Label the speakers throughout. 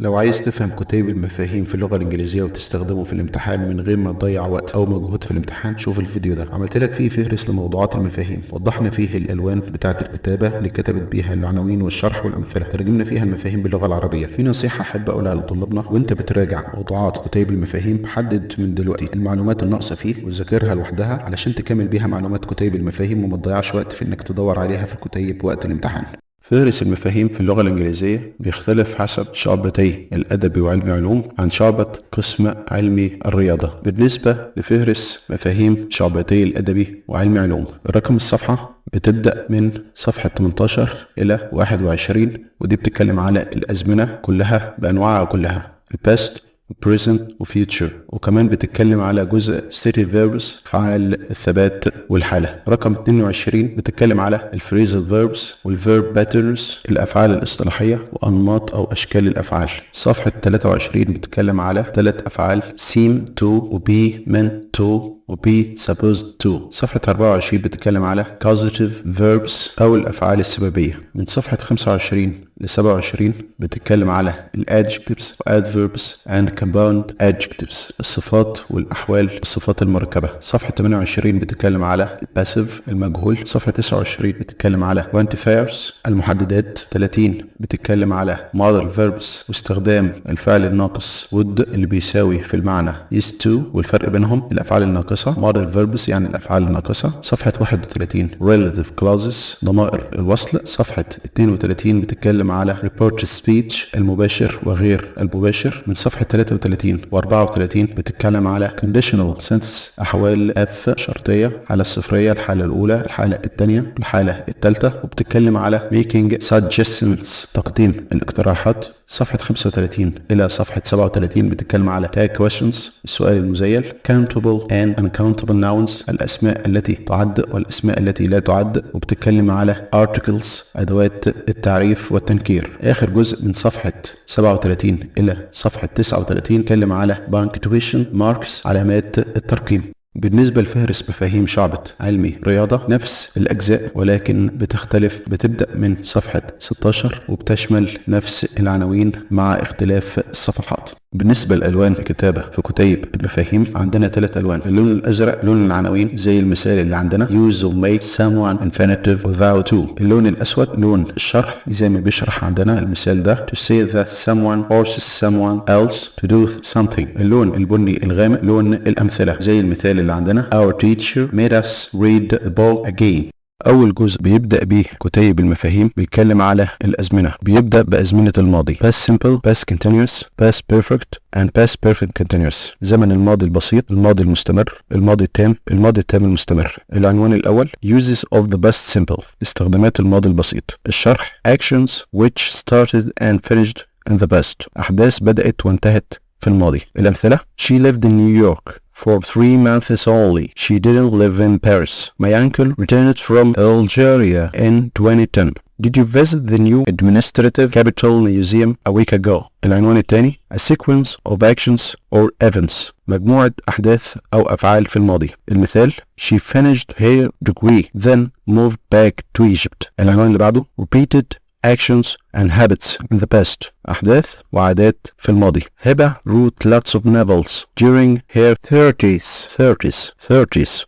Speaker 1: لو عايز تفهم كتيب المفاهيم في اللغة الإنجليزية وتستخدمه في الامتحان من غير ما تضيع وقت أو مجهود في الامتحان، شوف الفيديو ده. عملت لك فيه فهرس لموضوعات المفاهيم، وضحنا فيه الألوان بتاعة الكتابة اللي كتبت بيها العناوين والشرح والأمثلة، ترجمنا فيها المفاهيم باللغة العربية. في نصيحة أحب أقولها لطلابنا وأنت بتراجع موضوعات كتيب المفاهيم: حدد من دلوقتي المعلومات الناقصة فيه وذاكرها لوحدها علشان تكمل بيها معلومات كتيب المفاهيم وما تضيعش وقت في إنك تدور عليها في الكتيب وقت الامتحان. فهرس المفاهيم في اللغة الإنجليزية بيختلف حسب شعبتي الأدبي وعلم علوم عن شعبة قسم علمي الرياضة. بالنسبة لفهرس مفاهيم شعبتي الأدبي وعلم علوم، رقم الصفحة بتبدأ من صفحة 18 إلى 21، ودي بتتكلم على الأزمنة كلها بأنواعها كلها: الباست present وفيوتشر، وكمان بتتكلم على جزء city verbs أفعال الثبات والحالة. رقم 22 بتتكلم على الفريزال verbs والverb patterns الأفعال الاصطلاحية وأنماط أو أشكال الأفعال. صفحة 23 بتتكلم على 3 أفعال: seem to وbe meant to وbe supposed to. صفحة 24 بتتكلم على causative verbs أو الأفعال السببية. من صفحة 25 ل 27 بتتكلم على adjectives adverbs and compound adjectives الصفات والأحوال الصفات المركبة. صفحة 28 بتتكلم على passive المجهول. صفحة 29 بتتكلم على quantifiers المحددات. 30 بتتكلم على model verbs واستخدام الفعل الناقص would اللي بيساوي في المعنى used to والفرق بينهم الأفعال الناقصة model verbs يعني الأفعال الناقصة. صفحة 31 relative clauses ضمائر الوصل. صفحة 32 بتتكلم على reported speech المباشر وغير المباشر. من صفحة 33 و 34 بتتكلم على conditional sense أحوال F شرطية: الحالة الصفرية، الحالة الأولى، الحالة الثانية، الحالة الثالثة. وبتتكلم على making suggestions تقديم الاقتراحات. صفحة 35 إلى صفحة 37 بتتكلم على tag questions السؤال المزيل. countable and uncountable nouns الأسماء التي تعد والأسماء التي لا تعد. وبتتكلم على articles أدوات التعريف والتنكير. آخر جزء من صفحة 37 إلى صفحة 39 بتتكلم على punctuation marks علامات الترقيم. بالنسبة لفهرس مفاهيم شعبة علمي رياضة نفس الأجزاء ولكن بتختلف. بتبدأ من صفحة 16 وبتشمل نفس العناوين مع اختلاف الصفحات. بالنسبة للألوان الكتابة في كتيب المفاهيم عندنا 3 ألوان: اللون الأزرق لون العناوين زي المثال اللي عندنا use or make someone infinitive without to. اللون الأسود لون الشرح زي ما بيشرح عندنا المثال ده to say that someone forces someone else to do something. اللون البني الغامق لون الأمثلة زي المثال اللي عندنا our teacher made us read the book again. أول جزء بيبدأ بيه كتيب المفاهيم بيتكلم على الأزمنة. بيبدأ بأزمنة الماضي past simple past continuous past perfect and past perfect continuous. زمن الماضي البسيط، الماضي المستمر، الماضي التام، الماضي التام المستمر. العنوان الأول uses of the past simple استخدامات الماضي البسيط. الشرح actions which started and finished in the past أحداث بدأت وانتهت في الماضي. الأمثلة: She lived in New York for 3 months only. She didn't live in Paris. My uncle returned from Algeria in 2010. Did you visit the new administrative capital museum a week ago? العنوان الثاني a sequence of actions or events مجموعة أحداث أو أفعال في الماضي. المثال: She finished her degree then moved back to Egypt. العنوان اللي بعده repeated actions and habits in the past أحداث وعادات في الماضي. هبة wrote lots of novels during her 30s.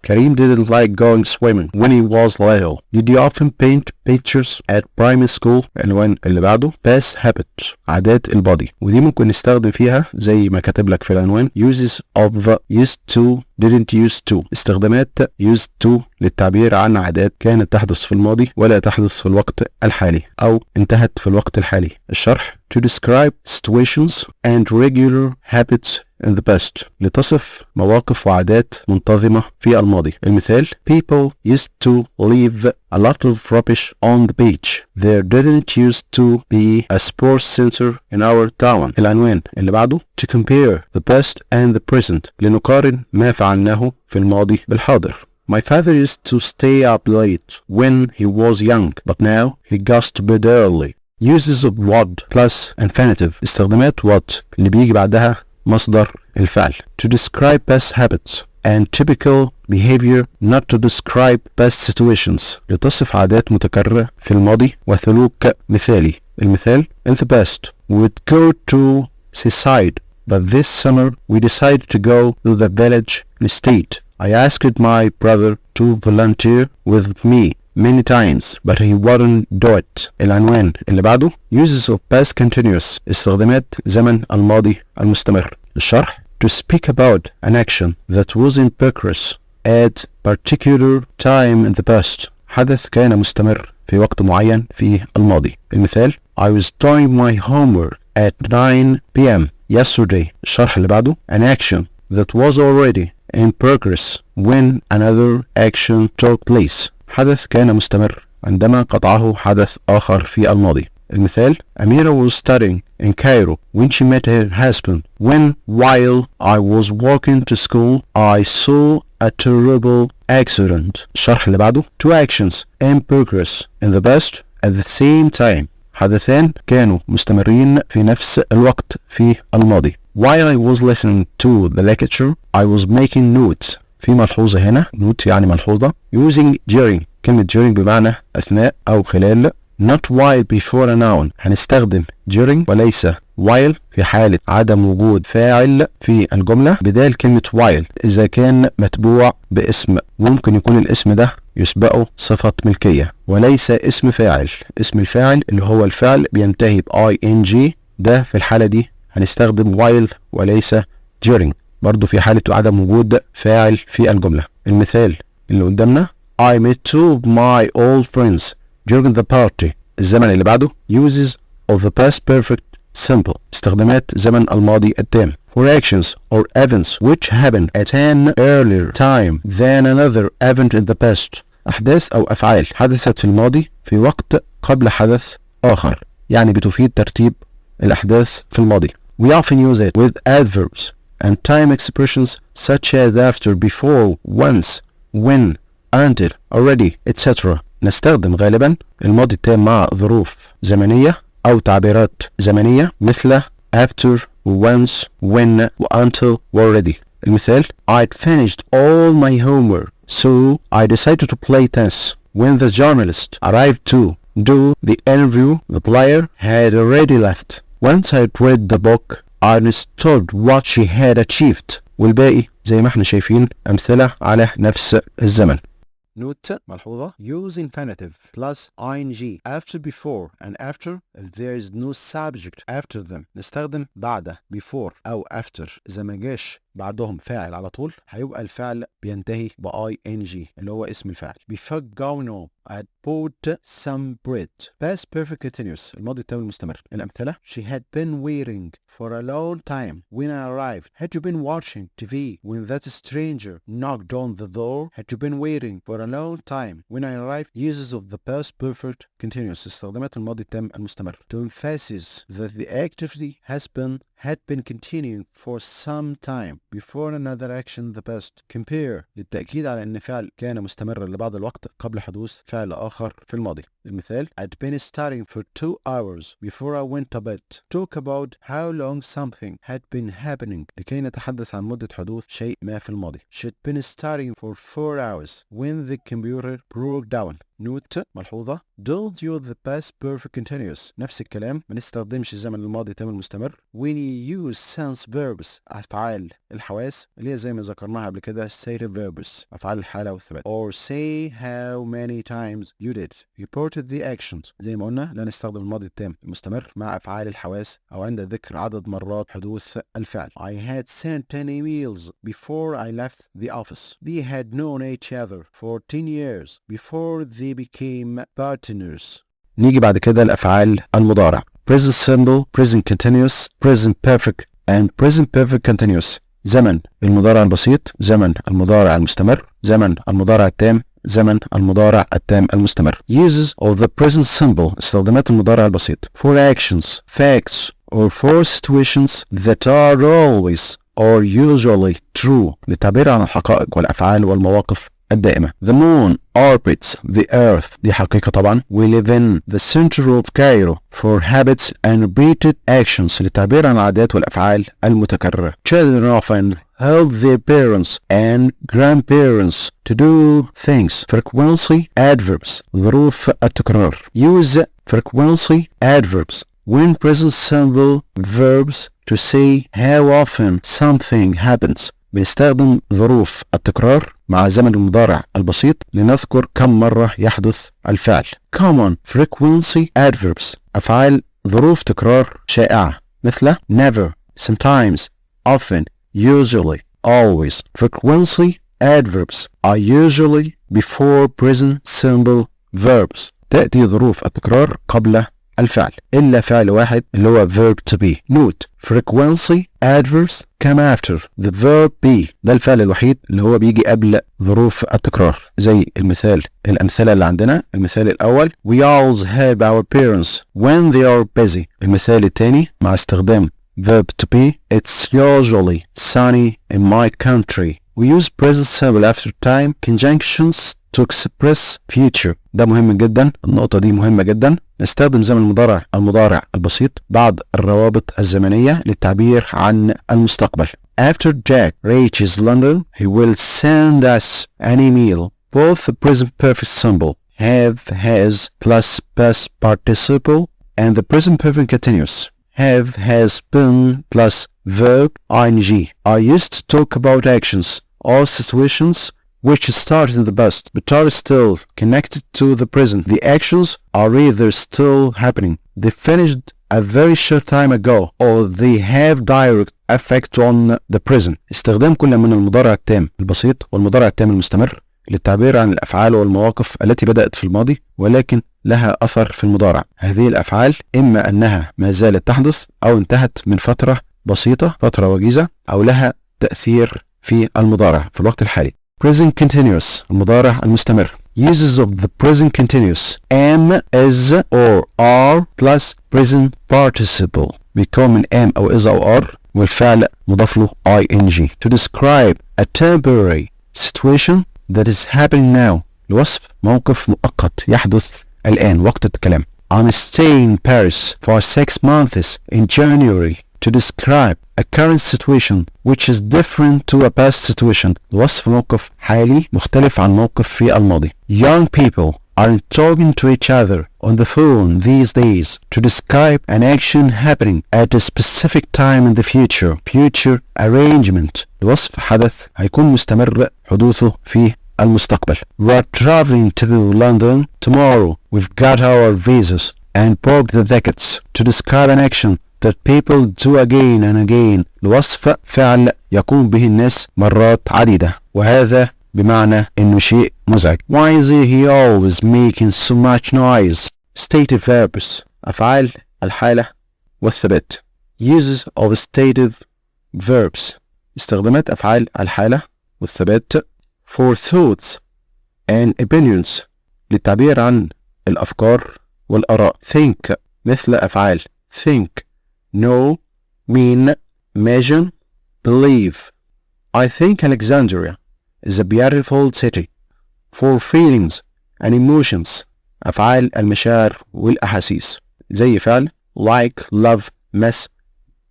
Speaker 1: Karim didn't like going swimming when he was little. Did you often paint pictures at primary school? العنوان اللي بعده past habits عادات الماضي، ودي ممكن نستخدم فيها زي ما كاتب لك في العنوان uses of used to didn't used to استخدامات used to للتعبير عن عادات كانت تحدث في الماضي ولا تحدث في الوقت الحالي أو انتهت في الوقت الحالي. الشرح to describe situations and regular habits in the past لتصف مواقف وعادات منتظمة في الماضي. المثال: People used to leave a lot of rubbish on the beach. There didn't used to be a sports center in our town. العنوان اللي بعده to compare the past and the present لنقارن ما فعلناه في الماضي بالحاضر. My father used to stay up late when he was young, but now he goes to bed early. Uses of what plus infinitive استخدامات what اللي بيجي بعدها مصدر الفعل to describe past habits and typical behavior not to describe past situations لتصف عادات متكررة في الماضي وسلوك مثالي المثال: In the past we'd go to seaside, but this summer we decided to go to the village instead. I asked my brother to volunteer with me many times, but he wouldn't do it. العنوان اللي بعده uses of past continuous، استخدامات زمن الماضي المستمر. الشرح: To speak about an action that was in progress at particular time in the past. حدث كان مستمر في وقت معين في الماضي. المثال: I was doing my homework at 9 p.m. yesterday. الشرح اللي بعده an action that was already in progress when another action took place. حدث كان مستمر عندما قطعه حدث آخر في الماضي. المثال: Amira was studying in Cairo when she met her husband. While I was walking to school, I saw a terrible accident. الشرح اللي بعده two actions in progress in the past at the same time. حدثان كانوا مستمرين في نفس الوقت في الماضي. While I was listening to the lecture, I was making notes. في ملحوظة هنا، note يعني ملحوظة. Using during، كلمة during بمعنى أثناء أو خلال. Not while before a noun، هنستخدم during وليس while في حالة عدم وجود فاعل في الجملة بدال كلمة while إذا كان متبوع باسم، ممكن يكون الاسم ده يسبقه صفة ملكية وليس اسم فاعل. اسم الفاعل اللي هو الفعل بينتهي ب ing، ده في الحالة دي هنستخدم while وليس during، برضو في حالة عدم وجود فاعل في الجملة. المثال اللي قدامنا: I met two of my old friends during the party. الزمن اللي بعده uses of the past perfect simple، استخدامات زمن الماضي التام. For actions or events which happened at an earlier time than another event in the past. أحداث أو أفعال حدثت في الماضي في وقت قبل حدث آخر، يعني بتفيد ترتيب الأحداث في الماضي. We often use it with adverbs and time expressions such as after, before, once, when, until, already, etc. نستخدم غالبا الماضي التام مع ظروف زمنية أو تعبيرات زمنية مثل after, once, when, until, already. المثال: I'd finished all my homework, so I decided to play tennis. When the journalist arrived to do the interview, the player had already left. Once I'd read the book, I understood what she had achieved. والباقي زي ما احنا شايفين أمثلة على نفس الزمن. Note ملحوظة: use infinitive plus ing after, before and after if there is no subject after them. نستخدم بعد before أو after إذا ما جاش بعدهم فاعل على طول هيبقى الفعل بينتهي ب ing اللي هو اسم الفعل. Before going home I bought some bread. Past perfect continuous، الماضي التام المستمر. الأمثلة: She had been waiting for a long time when I arrived. Had you been watching TV when that stranger knocked on the door? Had you been waiting for a long time when I arrived? Uses of the past perfect continuous، استخدامات الماضي التام المستمر. To emphasize that the activity had been continuing for some time before another action in the past. Compare، للتأكيد على أن فعل كان مستمرا لبعض الوقت قبل حدوث فعل آخر في الماضي. المثال: I'd been studying for 2 hours before I went to bed. Talk about how long something had been happening، لكي نتحدث عن مدة حدوث شيء ما في الماضي. She'd been studying for 4 hours when the computer broke down. Note ملحوظة: Don't use the past perfect continuous. نفس الكلام ما نستخدمش الزمن الماضي تام المستمر when you use sense verbs، أفعال الحواس اللي هي زي ما ذكرناها قبل كده stative verbs، أفعال الحالة والثبات. Or say how many times you did reported the actions. زي ما قلنا لا نستخدم الماضي التام المستمر مع أفعال الحواس أو عند ذكر عدد مرات حدوث الفعل. I had sent 10 emails before I left the office. They had known each other for 10 years before they became partners. نيجي بعد كده الأفعال المضارع: present simple, present continuous, present perfect and present perfect continuous. زمن المضارع البسيط، زمن المضارع المستمر، زمن المضارع التام، زمن المضارع التام المستمر. Uses of the present simple، استخدامات المضارع البسيط. For actions, facts or for situations that are always or usually true، للتعبير عن الحقائق والأفعال والمواقف الدائمة. The moon orbits the earth، دي حقيقة طبعا. We live in the center of Cairo for habits and repeated actions، للتعبير عن العادات والأفعال المتكررة. Children often help their parents and grandparents to do things. Frequency adverbs ظروف التكرار. Use frequency adverbs when present simple verbs to say how often something happens. بنستخدم ظروف التكرار مع زمن المضارع البسيط لنذكر كم مرة يحدث الفعل. Common frequency adverbs أفعال ظروف تكرار شائعة مثل never, sometimes, often, usually, always. Frequency adverbs are usually before present simple verbs. تأتي ظروف التكرار قبل الفعل إلا فعل واحد اللي هو verb to be. Note: frequency adverbs come after the verb be. ده الفعل الوحيد اللي هو بيجي قبل ظروف التكرار. زي الأمثلة اللي عندنا. المثال الأول: we always help our parents when they are busy. المثال الثاني مع استخدام verb to be: it's usually sunny in my country. We use present simple after time conjunctions to express future. ده مهم جدا، النقطة دي مهمة جدا. نستخدم زمن المضارع البسيط بعد الروابط الزمنية للتعبير عن المستقبل. After Jack reaches London, he will send us an email. Both the present perfect simple have, has plus past participle and the present perfect continuous have, has been plus verb ing are used to talk about actions or situations which start in the past but are still connected to the present. The actions are either still happening, they finished a very short time ago, or they have direct effect on the present. استخدام كل من المضارع التام البسيط والمضارع التام المستمر للتعبير عن الأفعال والمواقف التي بدأت في الماضي ولكن لها أثر في المضارع. هذه الأفعال إما أنها ما زالت تحدث أو انتهت من فترة بسيطة، فترة وجيزة، أو لها تأثير في المضارع في الوقت الحالي. Present continuous المضارع المستمر. Uses of the present continuous: am, is, or are plus present participle بيكون من am أو is أو are والفعل مضاف له ing to describe a temporary situation that is happening now. لوصف موقف مؤقت يحدث الآن وقت الكلام. I'm staying in Paris for 6 months in January to describe a current situation which is different to a past situation. وصف موقف حالي مختلف عن موقف في الماضي. Young people aren't talking to each other on the phone these days to describe an action happening at a specific time in the future. Future arrangement لوصف حدث هيكون مستمر حدوثه في المستقبل. We're traveling to London tomorrow. We've got our visas and booked the tickets to describe an action that people do again and again. لوصف فعل يقوم به الناس مرات عديدة وهذا بمعنى إنه شيء مزعج. Why is he always making so much noise? Stative verbs أفعال الحالة والثبات. Uses of stative verbs استخدامات أفعال الحالة والثبات. For thoughts and opinions للتعبير عن الأفكار والآراء. Think مثل أفعال think, know, mean, imagine, believe. I think Alexandria is a beautiful city. For feelings and emotions أفعال المشاعر والأحاسيس زي فعل like, love, miss,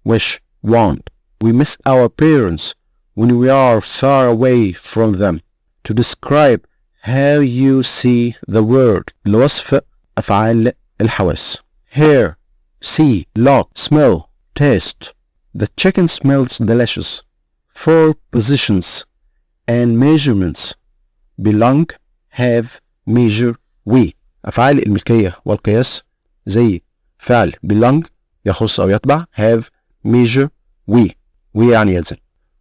Speaker 1: wish, want. We miss our parents when we are far away from them. To describe how you see the world لوصف أفعال الحواس. Hear, see, look, smell, taste. The chicken smells delicious. For positions and measurements belong, have, measure, we. أفعال الملكية والقياس زي فعل belong يخص أو يتبع have, measure, we يعني يلزم.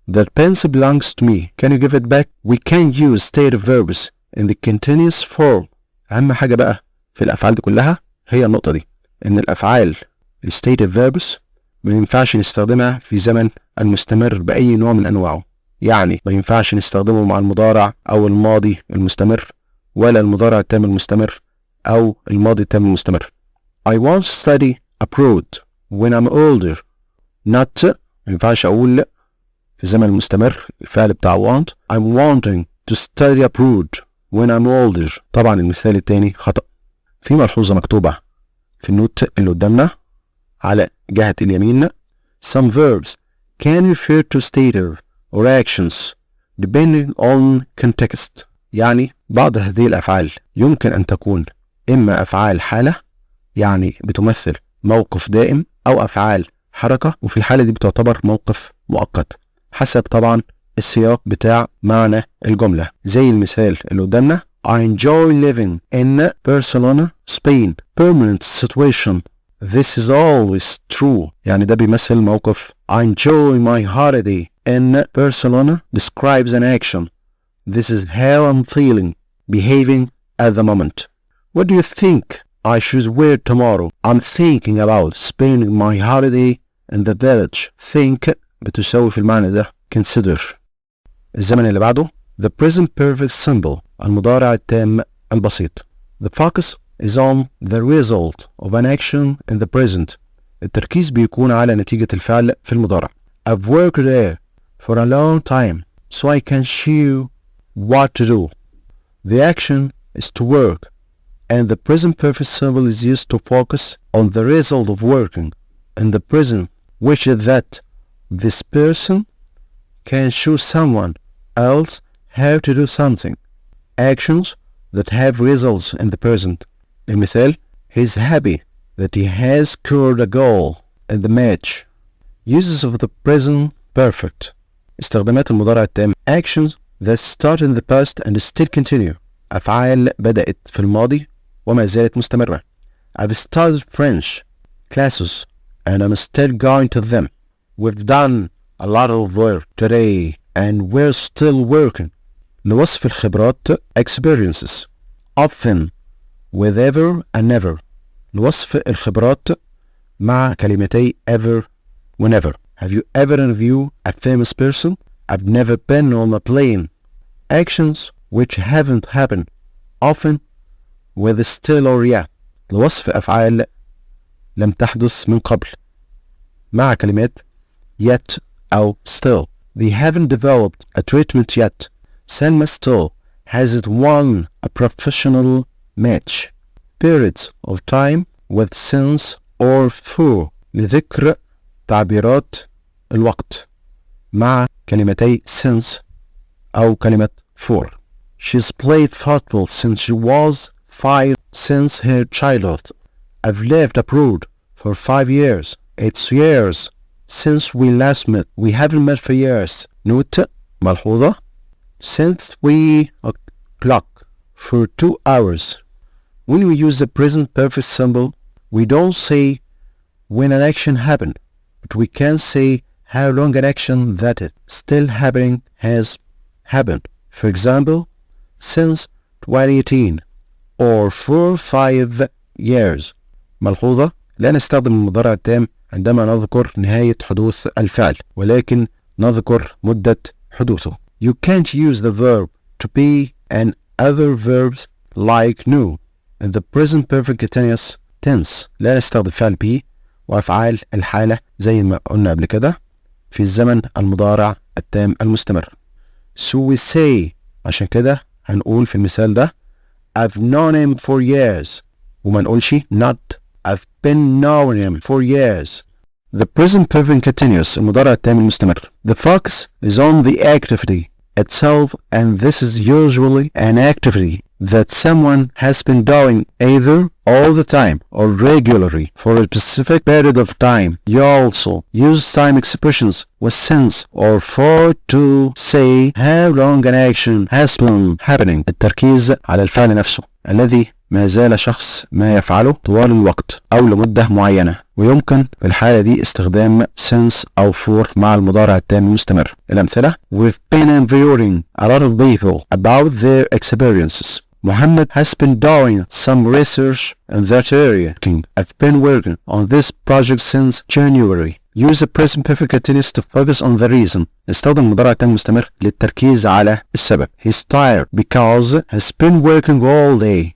Speaker 1: The pencil belongs to me. Can you give it back? We can use stative verbs in the continuous form. أهم حاجة بقى في الأفعال دي كلها هي النقطة دي إن الأفعال stative verbs ما ينفعش نستخدمها في زمن المستمر بأي نوع من أنواعه. يعني ما ينفعش نستخدمه مع المضارع أو الماضي المستمر ولا المضارع التام المستمر أو الماضي التام المستمر. I want to study abroad when I'm older. Not ما ينفعش أقول في زمن المستمر الفعل بتاع want. I'm wanting to study abroad when I'm older. طبعا المثال التاني خطأ. في ملحوظة مكتوبة في النوت اللي قدامنا على جهة اليمين. Some verbs can refer to stative or actions depending on context. يعني بعض هذه الأفعال يمكن أن تكون إما أفعال حالة يعني بتمثل موقف دائم، أو أفعال حركة وفي الحالة دي بتعتبر موقف مؤقت حسب طبعا السياق بتاع معنى الجملة. زي المثال اللي قدامنا I enjoy living in Barcelona, Spain. Permanent situation. This is always true. يعني ده بيمثل موقف I enjoy my holiday in Barcelona describes an action. This is how I'm feeling, behaving at the moment. What do you think I should wear tomorrow? I'm thinking about spending my holiday in the village. Think بتساوي في المعنى ده consider. الزمن اللي بعده the present perfect simple المضارع التام البسيط. The focus is on the result of an action in the present. التركيز بيكون على نتيجة الفعل في المضارع. I've worked there for a long time so I can show you what to do. The action is to work and the present perfect simple is used to focus on the result of working in the present, which is that this person can show someone else how to do something. Actions that have results in the present. المثال he's happy that he has scored a goal in the match. Uses of the present perfect. استخدامات المضارع التام. Actions that start in the past and still continue. أفعال بدأت في الماضي وما زالت مستمرة. I've started French classes and I'm still going to them. We've done a lot of work today and we're still working. لوصف الخبرات experiences. Often, with ever and never. لوصف الخبرات مع كلمتي ever و never. Have you ever interviewed a famous person? I've never been on a plane. Actions which haven't happened. Often, with still or yet. لوصف أفعال لم تحدث من قبل مع كلمات yet أو still. They haven't developed a treatment yet. Selma still hasn't won a professional match. Periods of time with since or for. لذكر تعبيرات الوقت مع كلمتي since أو كلمة for. She's played football since she was 5 since her childhood. I've lived abroad for 5 years. It's years since we last met. We haven't met for years. Note ملحوظة since 3 o'clock for 2 hours. When we use the present perfect simple, we don't say when an action happened, but we can say how long an action that is still happening has happened. For example, since 2018 or for 5 years. ملحوظة لا نستخدم المضارع التام عندما نذكر نهاية حدوث الفعل ولكن نذكر مدة حدوثه. You can't use the verb to be and other verbs like know in the present perfect continuous tense. لا نستخدم فعل be وأفعال الحالة زي ما قلنا قبل كده في الزمن المضارع التام المستمر. So we say عشان كده هنقول في المثال ده I've known him for years وما نقولش not I've been knowing him for years. The present perfect continuous المضارع التام المستمر. The focus is on the activity itself and this is usually an activity that someone has been doing either all the time or regularly for a specific period of time. You also use time expressions with since or for to say how long an action has been happening. التركيز على الفعل نفسه الذي ما زال شخص ما يفعله طوال الوقت أو لمدة معينة ويمكن في الحالة دي استخدام since أو for مع المضارع التام المستمر. الأمثلة We've been interviewing a lot of people about their experiences. Muhammad has been doing some research in that area. I've been working on this project since January. Use the present perfect continuous to focus on the reason. استخدم المضارع التام المستمر للتركيز على السبب. He's tired because he's been working all day.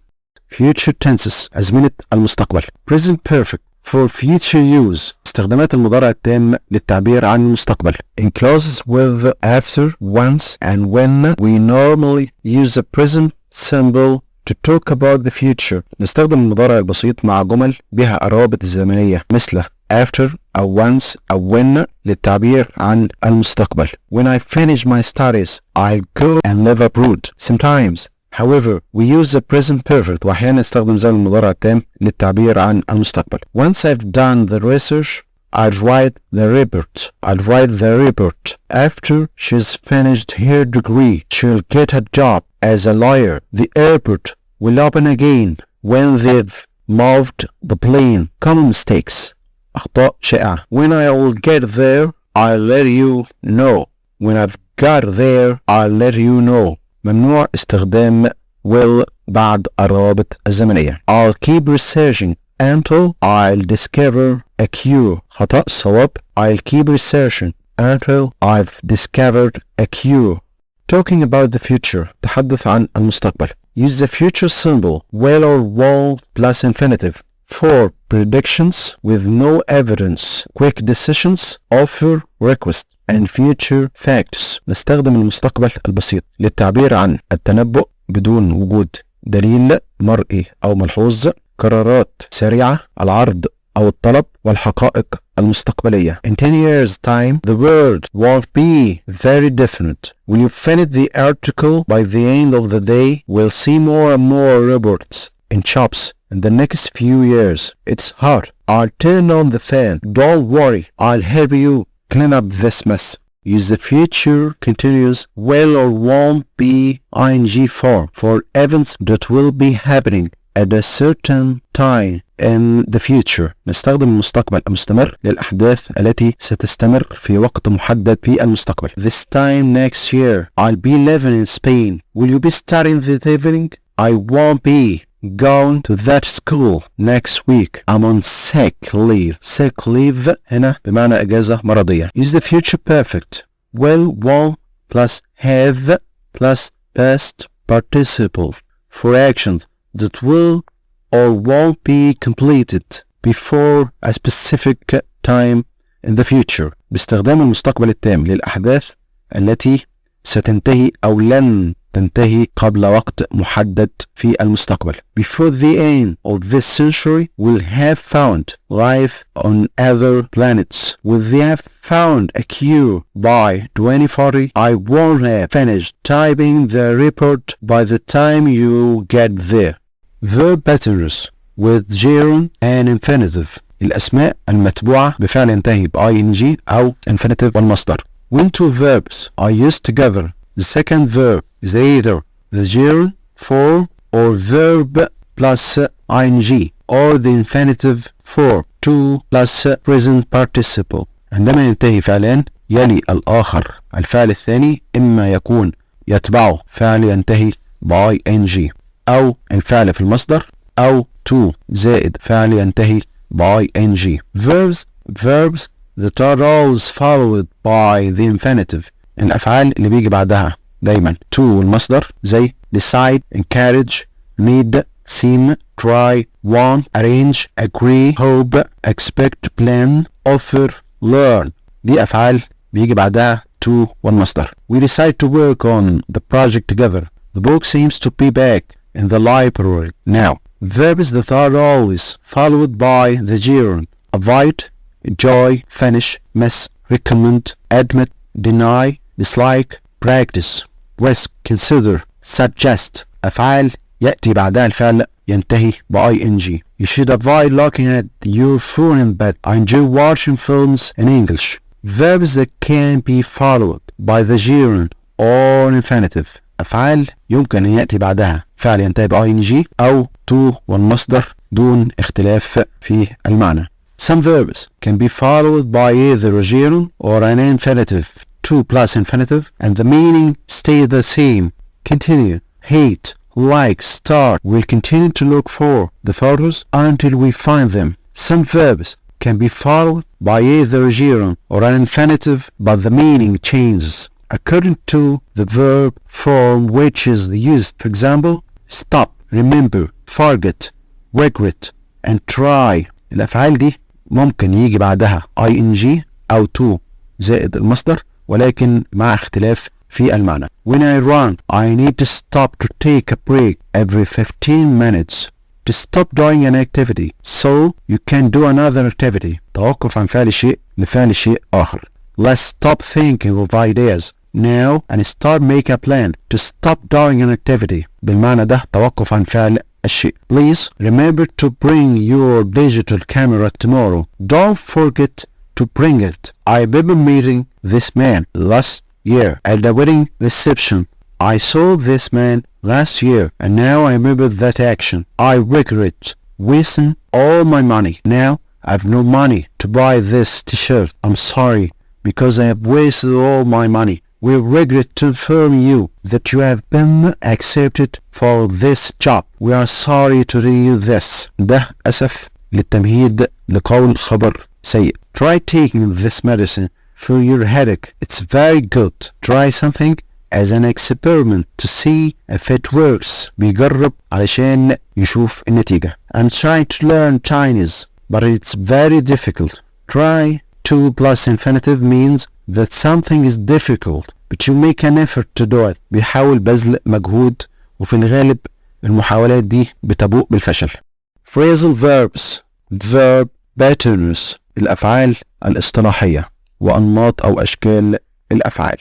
Speaker 1: Future tenses أزمنة المستقبل. Present perfect for future use. استخدامات المضارع التام للتعبير عن المستقبل. In clauses with after, once and when we normally use the present symbol To talk about the future نستخدم المضارع البسيط مع جمل بها الروابط الزمنية مثل after أو once أو when للتعبير عن المستقبل. When I finish my studies I'll go and live abroad. Sometimes however we use the present perfect وأحيانا نستخدم زمن المضارع التام للتعبير عن المستقبل. Once I've done the research I'll write the report. After she's finished her degree she'll get a job as a lawyer. The airport will open again when they've moved the plane. Common mistakes. أخطاء شائعة. When I'll get there I'll let you know. When I've got there I'll let you know. ممنوع استخدام will بعد الروابط الزمنية. I'll keep researching until I'll discover a cure. خطأ صواب. I'll keep researching until I've discovered a cure. Talking about the future تحدث عن المستقبل. Use the future symbol will or won't plus infinitive for predictions with no evidence, quick decisions, offer, request and future facts. نستخدم المستقبل البسيط للتعبير عن التنبؤ بدون وجود دليل مرئي أو ملحوظ، قرارات سريعة، العرض أو الطلب، والحقائق المستقبلية. In 10 years time the world won't be very different. When you finish the article by the end of the day we'll see more and more reports in shops in the next few years. It's hot. I'll turn on the fan. Don't worry. I'll help you clean up this mess. Use the future continuous will or won't be ing form for events that will be happening at a certain time in the future. نستخدم المستقبل المستمر للأحداث التي ستستمر في وقت محدد في المستقبل. This time next year I'll be living in Spain. Will you be studying this evening? I won't be going to that school next week. I'm on sick leave. Sick leave هنا بمعنى إجازة مرضية. Use the future perfect. Will, won't plus have plus past participle for actions that will or won't be completed before a specific time in the future. باستخدام المستقبل التام للأحداث التي ستنتهي أو لن تنتهي قبل وقت محدد في المستقبل. Before the end of this century we'll have found life on other planets. Will they have found a cure by 2040? I won't have finished typing the report by the time you get there. Verb patterns with gerund and infinitive. الأسماء المتبوعة بفعل ينتهي ب ing أو infinitive والمصدر. When two verbs are used together the second verb is either the gerund form or verb plus ing or the infinitive form to plus present participle. عندما ينتهي فعلان يلي الآخر الفعل الثاني إما يكون يتبعه فعل ينتهي ب ing أو الفعل في المصدر أو to زائد فعل ينتهي ب ing. Verbs that are always followed by the infinitive. الأفعال اللي بيجي بعدها دايما to والمصدر زي decide, encourage, need, seem, try, want, arrange, agree, hope, expect, plan, offer, learn. دي أفعال بيجي بعدها to والمصدر. We decide to work on the project together. The book seems to be back in the library now. Verbs that are always followed by the gerund. Avoid, enjoy, finish, miss, recommend, admit, deny, dislike, practice, risk, consider, suggest. أفعال يأتي بعدها الفعل ينتهي ب ing. You should avoid looking at your phone in bed. I enjoy watching films in English. Verbs that can be followed by the gerund or infinitive. أفعال يمكن أن يأتي بعدها فعل ينتهي ب ing أو to والمصدر دون اختلاف في المعنى. Some verbs can be followed by either a gerund or an infinitive. To plus infinitive and the meaning stay the same. Continue, hate, like, start. We'll continue to look for the photos until we find them. Some verbs can be followed by either a gerund or an infinitive but the meaning changes according to the verb form which is used. For example, stop, remember, forget, regret and try. الأفعال دي ممكن يجي بعدها ing أو to زائد المصدر ولكن مع اختلاف في المعنى. When I run, I need to stop to take a break every 15 minutes to stop doing an activity so you can do another activity. توقف عن فعل شيء لفعل شيء آخر. Let's stop thinking of ideas now and start making a plan to stop doing an activity. بالمعنى ده توقف عن فعل الشيء. Please remember to bring your digital camera tomorrow. Don't forget to bring it. I remember meeting this man last year at the wedding reception. I saw this man last year and now I remember that action. I regret wasting all my money. Now I have no money to buy this t-shirt. I'm sorry because I have wasted all my money. We regret to inform you that you have been accepted for this job. We are sorry to tell you this. ده أسف للتمهيد لقول خبر سيء. Try taking this medicine for your headache. It's very good. Try something as an experiment to see if it works. بيجرب علشان يشوف النتيجة. I'm trying to learn Chinese, but it's very difficult. Try to plus infinitive means that something is difficult, but you make an effort to do it. بيحاول بذل مجهود وفي الغالب المحاولات دي بتبوء بالفشل. Phrasal verbs, verb patterns، الأفعال الاصطلاحية وأنماط أو أشكال الأفعال.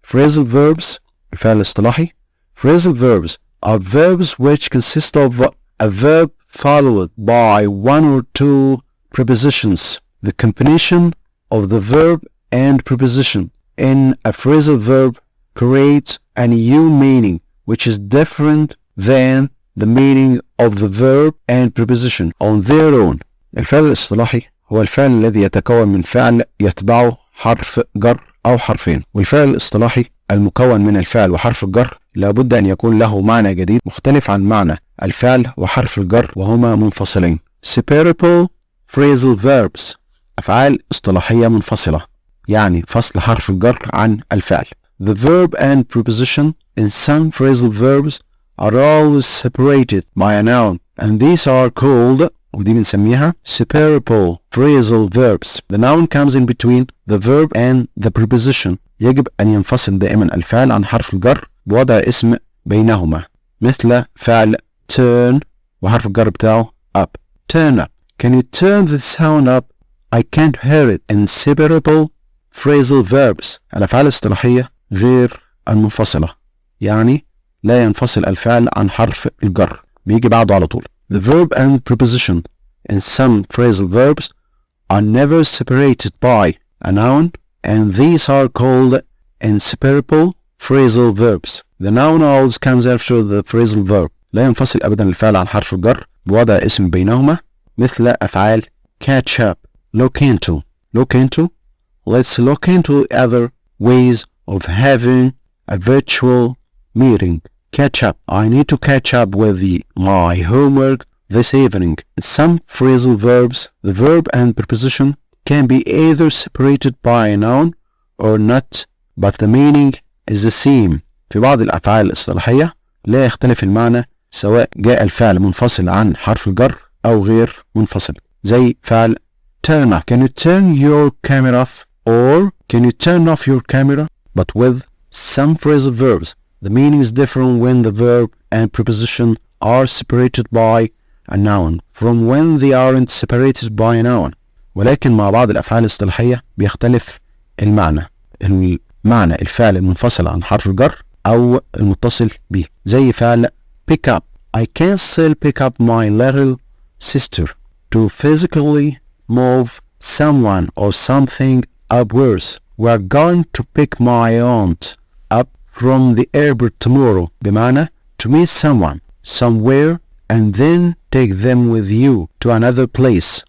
Speaker 1: Phrasal verbs، الفعل الاصطلاحي. Phrasal verbs are verbs which consist of a verb followed by one or two prepositions. The combination of the verb and preposition in a phrasal verb creates a new meaning which is different than the meaning of the verb and preposition on their own. الفعل الاصطلاحي هو الفعل الذي يتكون من فعل يتبعه حرف جر أو حرفين، والفعل الاصطلاحي المكون من الفعل وحرف الجر لابد أن يكون له معنى جديد مختلف عن معنى الفعل وحرف الجر وهما منفصلين. Separable phrasal verbs، أفعال اصطلاحية منفصلة، يعني فصل حرف الجر عن الفعل. The verb and preposition in some phrasal verbs are always separated by a noun and these are called، ودي بنسميها separable phrasal verbs. The noun comes in between the verb and the preposition. يجب أن ينفصل دائما الفعل عن حرف الجر بوضع اسم بينهما، مثل فعل turn وحرف الجر بتاعه up. Turn up. Can you turn the sound up? I can't hear it. Inseparable phrasal verbs، الأفعال الاصطلاحية غير المنفصلة، يعني لا ينفصل الفعل عن حرف الجر، بيجي بعده على طول. The verb and preposition in some phrasal verbs are never separated by a noun and these are called inseparable phrasal verbs. The noun always comes after the phrasal verb. لا ينفصل أبدا الفعل عن حرف الجر بوضع اسم بينهما، مثل أفعال catch up. Look into. Look into. Let's look into other ways of having a virtual meeting. Catch up. I need to catch up with my homework this evening. In some phrasal verbs, the verb and preposition can be either separated by a noun or not, but the meaning is the same. في بعض الأفعال الاصطلاحية لا يختلف المعنى سواء جاء الفعل منفصل عن حرف الجر أو غير منفصل، زي فعل turn off. Can you turn your camera off? Or can you turn off your camera? But with some phrasal verbs, the meaning is different when the verb and preposition are separated by a noun from when they aren't separated by a noun. ولكن مع بعض الأفعال الاصطلاحية بيختلف المعنى الفعل المنفصل عن حرف الجر أو المتصل به، زي فعل pick up. I can still pick up my little sister. To physically move someone or something upwards. We are going to pick my aunt up from the airport tomorrow. بمعنى to meet someone somewhere and then take them with you to another place.